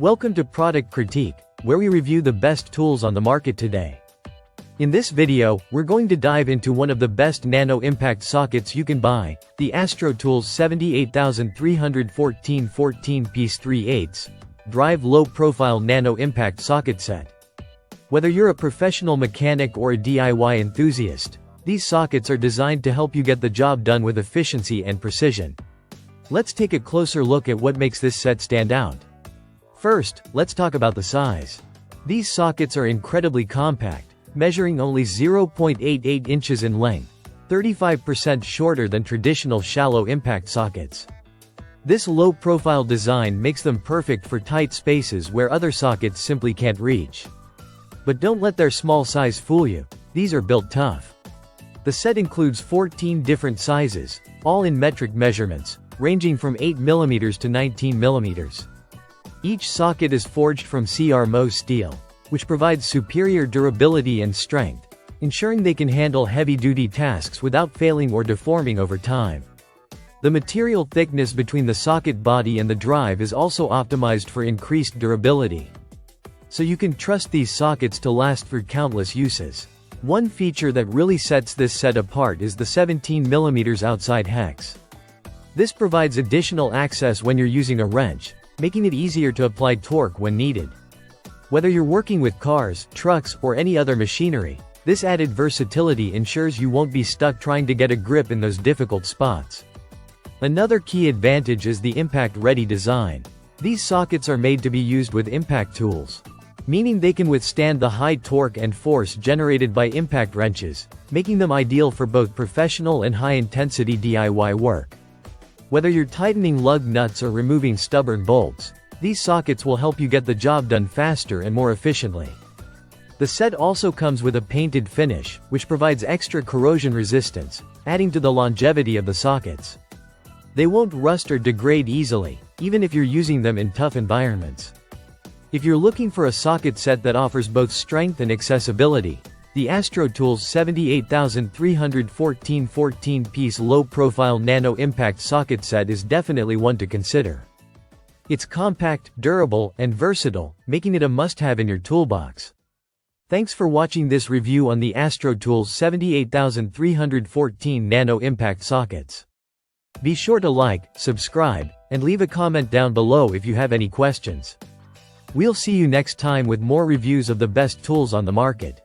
Welcome to Product Critique, where we review the best tools on the market today. In this video, we're going to dive into one of the best nano impact sockets you can buy, the Astro Tools 78314 14-piece 3/8 drive low-profile nano impact socket set. Whether you're a professional mechanic or a DIY enthusiast, these sockets are designed to help you get the job done with efficiency and precision. Let's take a closer look at what makes this set stand out. First, let's talk about the size. These sockets are incredibly compact, measuring only 0.88 inches in length, 35% shorter than traditional shallow impact sockets. This low-profile design makes them perfect for tight spaces where other sockets simply can't reach. But don't let their small size fool you, these are built tough. The set includes 14 different sizes, all in metric measurements, ranging from 8mm to 19mm. Each socket is forged from CRMO steel, which provides superior durability and strength, ensuring they can handle heavy-duty tasks without failing or deforming over time. The material thickness between the socket body and the drive is also optimized for increased durability. So you can trust these sockets to last for countless uses. One feature that really sets this set apart is the 17mm outside hex. This provides additional access when you're using a wrench, making it easier to apply torque when needed. Whether you're working with cars, trucks, or any other machinery, this added versatility ensures you won't be stuck trying to get a grip in those difficult spots. Another key advantage is the impact-ready design. These sockets are made to be used with impact tools, meaning they can withstand the high torque and force generated by impact wrenches, making them ideal for both professional and high-intensity DIY work. Whether you're tightening lug nuts or removing stubborn bolts, these sockets will help you get the job done faster and more efficiently. The set also comes with a painted finish, which provides extra corrosion resistance, adding to the longevity of the sockets. They won't rust or degrade easily, even if you're using them in tough environments. If you're looking for a socket set that offers both strength and accessibility, the Astro Tools 78314 14-piece low-profile nano impact socket set is definitely one to consider. It's compact, durable, and versatile, making it a must-have in your toolbox. Thanks for watching this review on the Astro Tools 78314 nano impact sockets. Be sure to like, subscribe, and leave a comment down below if you have any questions. We'll see you next time with more reviews of the best tools on the market.